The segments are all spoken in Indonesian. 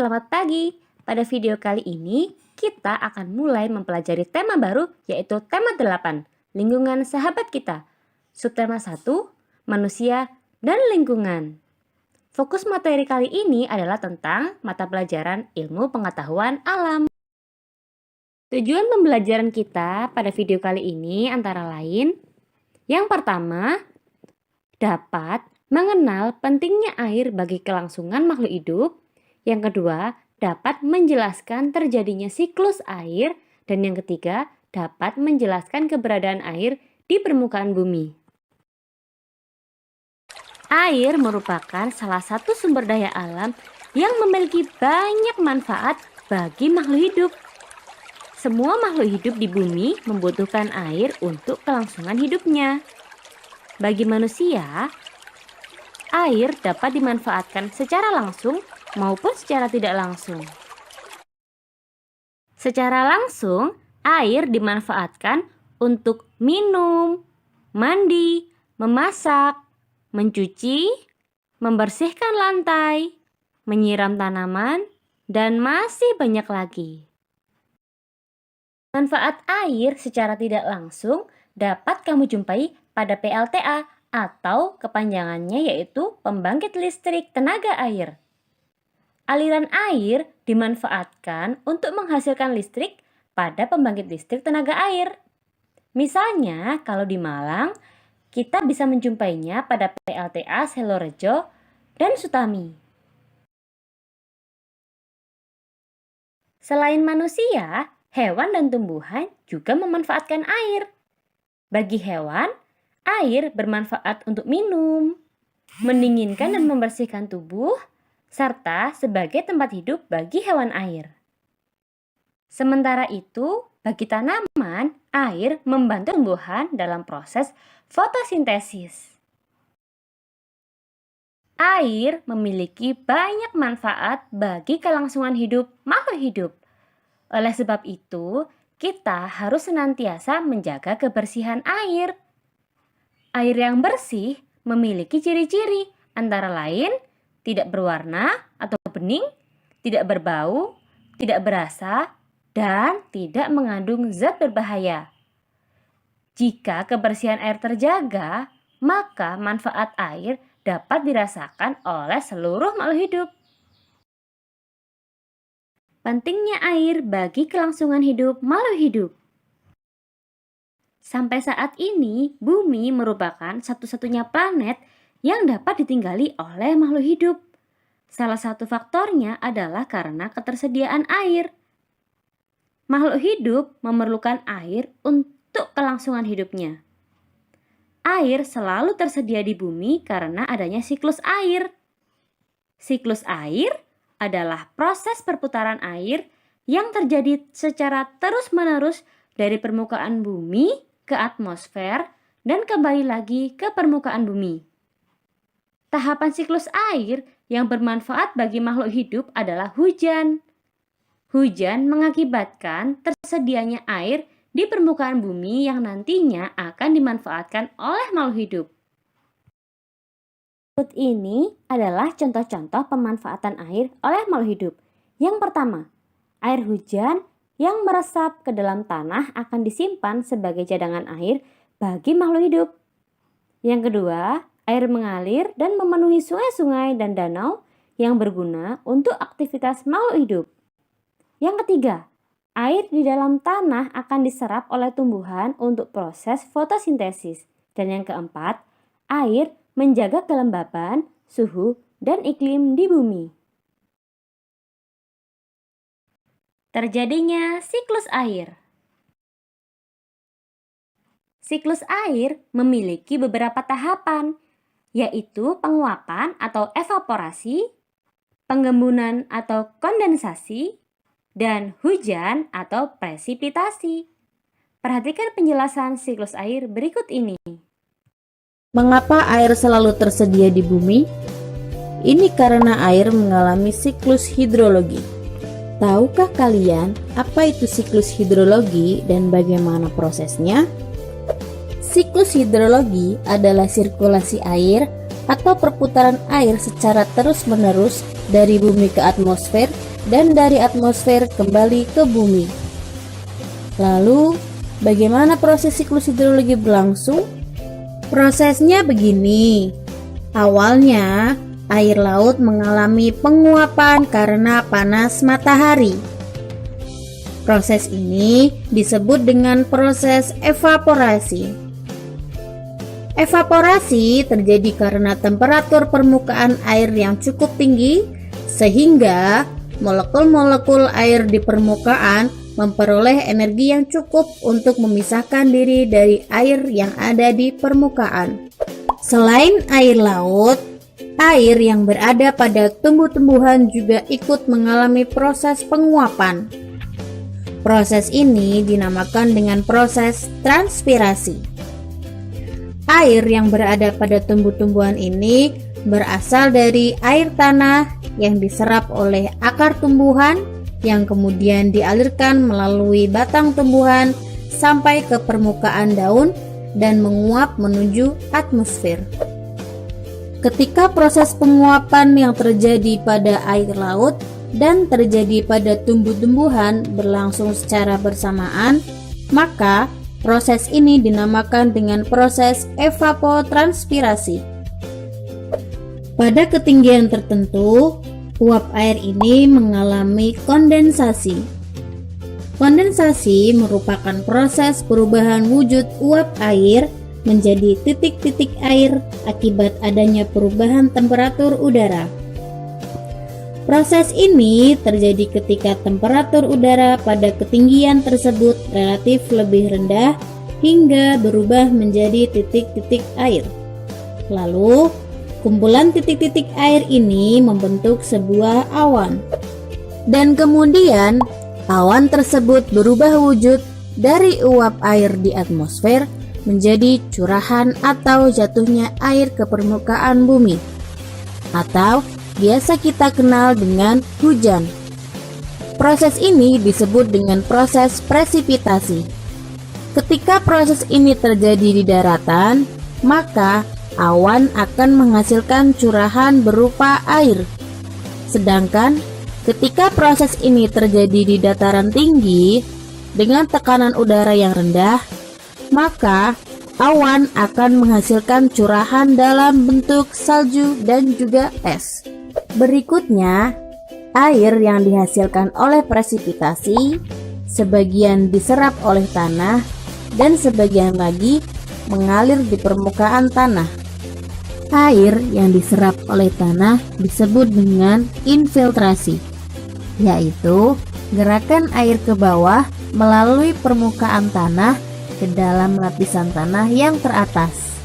selamat pagi. Pada video kali ini, kita akan mulai mempelajari tema baru yaitu tema 8, lingkungan sahabat kita. Subtema 1, manusia dan lingkungan. Fokus materi kali ini adalah tentang mata pelajaran ilmu pengetahuan alam. Tujuan pembelajaran kita pada video kali ini antara lain, yang pertama, dapat mengenal pentingnya air bagi kelangsungan makhluk hidup. Yang kedua, dapat menjelaskan terjadinya siklus air. Dan yang ketiga, dapat menjelaskan keberadaan air di permukaan bumi. Air merupakan salah satu sumber daya alam yang memiliki banyak manfaat bagi makhluk hidup. Semua makhluk hidup di bumi membutuhkan air untuk kelangsungan hidupnya. Bagi manusia, air dapat dimanfaatkan secara langsung maupun secara tidak langsung. Secara langsung, air dimanfaatkan untuk minum, mandi, memasak, mencuci, membersihkan lantai, menyiram tanaman, dan masih banyak lagi. Manfaat air secara tidak langsung dapat kamu jumpai pada PLTA atau kepanjangannya yaitu pembangkit listrik tenaga air. Aliran air dimanfaatkan untuk menghasilkan listrik pada pembangkit listrik tenaga air. Misalnya kalau di Malang, kita bisa menjumpainya pada PLTA Selorejo dan Sutami. Selain manusia, hewan dan tumbuhan juga memanfaatkan air. Bagi hewan, air bermanfaat untuk minum, mendinginkan dan membersihkan tubuh, serta sebagai tempat hidup bagi hewan air. Sementara itu, bagi tanaman, air membantu tumbuhan dalam proses fotosintesis. Air memiliki banyak manfaat bagi kelangsungan hidup makhluk hidup. Oleh sebab itu, kita harus senantiasa menjaga kebersihan air. Air yang bersih memiliki ciri-ciri antara lain tidak berwarna atau bening, tidak berbau, tidak berasa, dan tidak mengandung zat berbahaya. Jika kebersihan air terjaga, maka manfaat air dapat dirasakan oleh seluruh makhluk hidup. Pentingnya air bagi kelangsungan hidup makhluk hidup. Sampai saat ini, bumi merupakan satu-satunya planet yang dapat ditinggali oleh makhluk hidup. Salah satu faktornya adalah karena ketersediaan air. Makhluk hidup memerlukan air untuk kelangsungan hidupnya. Air selalu tersedia di bumi karena adanya siklus air. Siklus air adalah proses perputaran air yang terjadi secara terus-menerus dari permukaan bumi ke atmosfer dan kembali lagi ke permukaan bumi. Tahapan siklus air yang bermanfaat bagi makhluk hidup adalah hujan. Hujan mengakibatkan tersedianya air di permukaan bumi yang nantinya akan dimanfaatkan oleh makhluk hidup. Berikut ini adalah contoh-contoh pemanfaatan air oleh makhluk hidup. Yang pertama, air hujan yang meresap ke dalam tanah akan disimpan sebagai cadangan air bagi makhluk hidup. Yang kedua, air mengalir dan memenuhi sungai-sungai dan danau yang berguna untuk aktivitas makhluk hidup. Yang ketiga, air di dalam tanah akan diserap oleh tumbuhan untuk proses fotosintesis. Dan yang keempat, air menjaga kelembaban, suhu, dan iklim di bumi. Terjadinya siklus air. Siklus air memiliki beberapa tahapan, yaitu penguapan atau evaporasi, penggembunan atau kondensasi, dan hujan atau presipitasi. Perhatikan penjelasan siklus air berikut ini. Mengapa air selalu tersedia di bumi? Ini karena air mengalami siklus hidrologi. Tahukah kalian apa itu siklus hidrologi dan bagaimana prosesnya? Siklus hidrologi adalah sirkulasi air atau perputaran air secara terus-menerus dari bumi ke atmosfer dan dari atmosfer kembali ke bumi. Lalu, bagaimana proses siklus hidrologi berlangsung? Prosesnya begini. Awalnya, air laut mengalami penguapan karena panas matahari. Proses ini disebut dengan proses evaporasi. Evaporasi terjadi karena temperatur permukaan air yang cukup tinggi, sehingga molekul-molekul air di permukaan memperoleh energi yang cukup untuk memisahkan diri dari air yang ada di permukaan. Selain air laut, air yang berada pada tumbuh-tumbuhan juga ikut mengalami proses penguapan. Proses ini dinamakan dengan proses transpirasi. Air yang berada pada tumbuh-tumbuhan ini berasal dari air tanah yang diserap oleh akar tumbuhan yang kemudian dialirkan melalui batang tumbuhan sampai ke permukaan daun dan menguap menuju atmosfer. Ketika proses penguapan yang terjadi pada air laut dan terjadi pada tumbuh-tumbuhan berlangsung secara bersamaan, maka proses ini dinamakan dengan proses evapotranspirasi. Pada ketinggian tertentu, uap air ini mengalami kondensasi. Kondensasi merupakan proses perubahan wujud uap air menjadi titik-titik air akibat adanya perubahan temperatur udara. Proses ini terjadi ketika temperatur udara pada ketinggian tersebut relatif lebih rendah hingga berubah menjadi titik-titik air. Lalu, kumpulan titik-titik air ini membentuk sebuah awan. Dan kemudian, awan tersebut berubah wujud dari uap air di atmosfer menjadi curahan atau jatuhnya air ke permukaan bumi, atau biasa kita kenal dengan hujan. Proses ini disebut dengan proses presipitasi. Ketika proses ini terjadi di daratan, maka awan akan menghasilkan curahan berupa air. Sedangkan ketika proses ini terjadi di dataran tinggi dengan tekanan udara yang rendah, maka awan akan menghasilkan curahan dalam bentuk salju dan juga es. Berikutnya, air yang dihasilkan oleh presipitasi sebagian diserap oleh tanah dan sebagian lagi mengalir di permukaan tanah. Air yang diserap oleh tanah disebut dengan infiltrasi, yaitu gerakan air ke bawah melalui permukaan tanah ke dalam lapisan tanah yang teratas.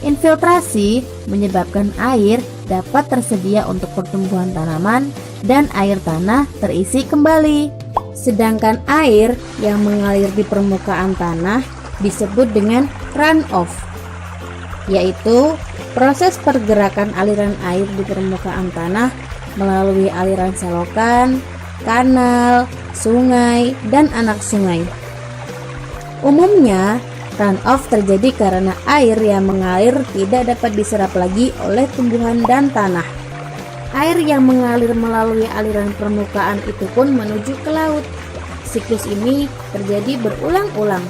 Infiltrasi menyebabkan air dapat tersedia untuk pertumbuhan tanaman dan air tanah terisi kembali. Sedangkan air yang mengalir di permukaan tanah disebut dengan runoff, yaitu proses pergerakan aliran air di permukaan tanah melalui aliran selokan, kanal, sungai, dan anak sungai. Umumnya, runoff terjadi karena air yang mengalir tidak dapat diserap lagi oleh tumbuhan dan tanah. Air yang mengalir melalui aliran permukaan itu pun menuju ke laut. Siklus ini terjadi berulang-ulang.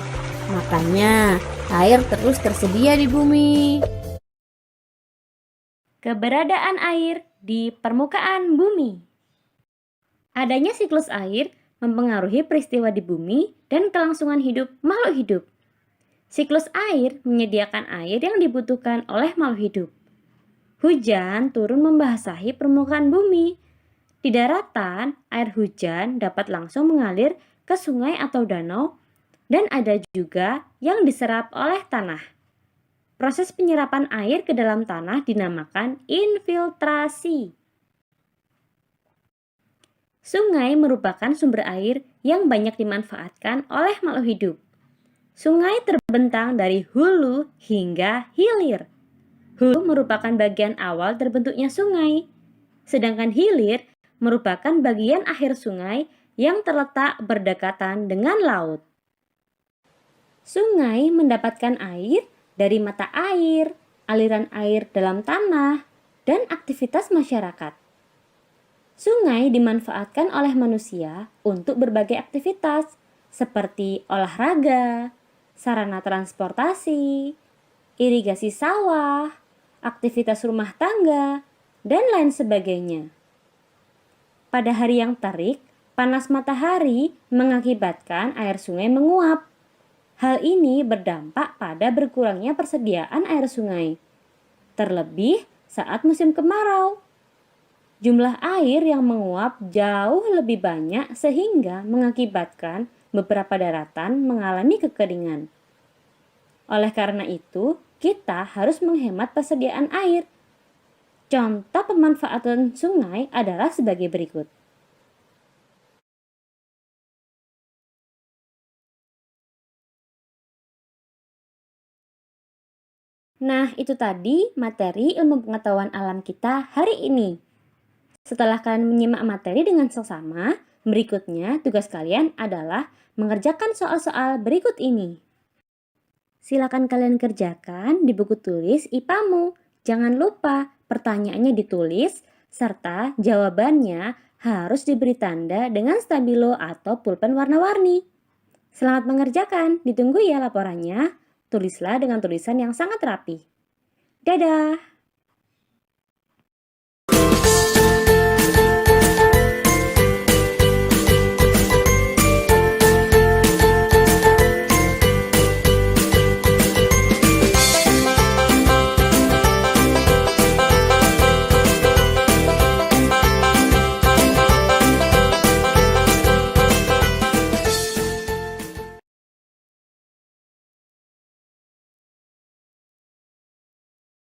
Makanya, air terus tersedia di bumi. Keberadaan air di permukaan bumi. Adanya siklus air mempengaruhi peristiwa di bumi dan kelangsungan hidup makhluk hidup. Siklus air menyediakan air yang dibutuhkan oleh makhluk hidup. Hujan turun membasahi permukaan bumi. Di daratan, air hujan dapat langsung mengalir ke sungai atau danau, dan ada juga yang diserap oleh tanah. Proses penyerapan air ke dalam tanah dinamakan infiltrasi. Sungai merupakan sumber air yang banyak dimanfaatkan oleh makhluk hidup. Sungai terbentang dari hulu hingga hilir. Hulu merupakan bagian awal terbentuknya sungai, sedangkan hilir merupakan bagian akhir sungai yang terletak berdekatan dengan laut. Sungai mendapatkan air dari mata air, aliran air dalam tanah, dan aktivitas masyarakat. Sungai dimanfaatkan oleh manusia untuk berbagai aktivitas seperti olahraga, sarana transportasi, irigasi sawah, aktivitas rumah tangga, dan lain sebagainya. Pada hari yang terik, panas matahari mengakibatkan air sungai menguap. Hal ini berdampak pada berkurangnya persediaan air sungai, terlebih saat musim kemarau. Jumlah air yang menguap jauh lebih banyak sehingga mengakibatkan beberapa daratan mengalami kekeringan. Oleh karena itu, kita harus menghemat persediaan air. Contoh pemanfaatan sungai adalah sebagai berikut. Nah, itu tadi materi ilmu pengetahuan alam kita hari ini. Setelah kalian menyimak materi dengan seksama, berikutnya tugas kalian adalah mengerjakan soal-soal berikut ini. Silakan kalian kerjakan di buku tulis IPA-mu. Jangan lupa pertanyaannya ditulis serta jawabannya harus diberi tanda dengan stabilo atau pulpen warna-warni. Selamat mengerjakan, ditunggu ya laporannya. Tulislah dengan tulisan yang sangat rapi. Dadah!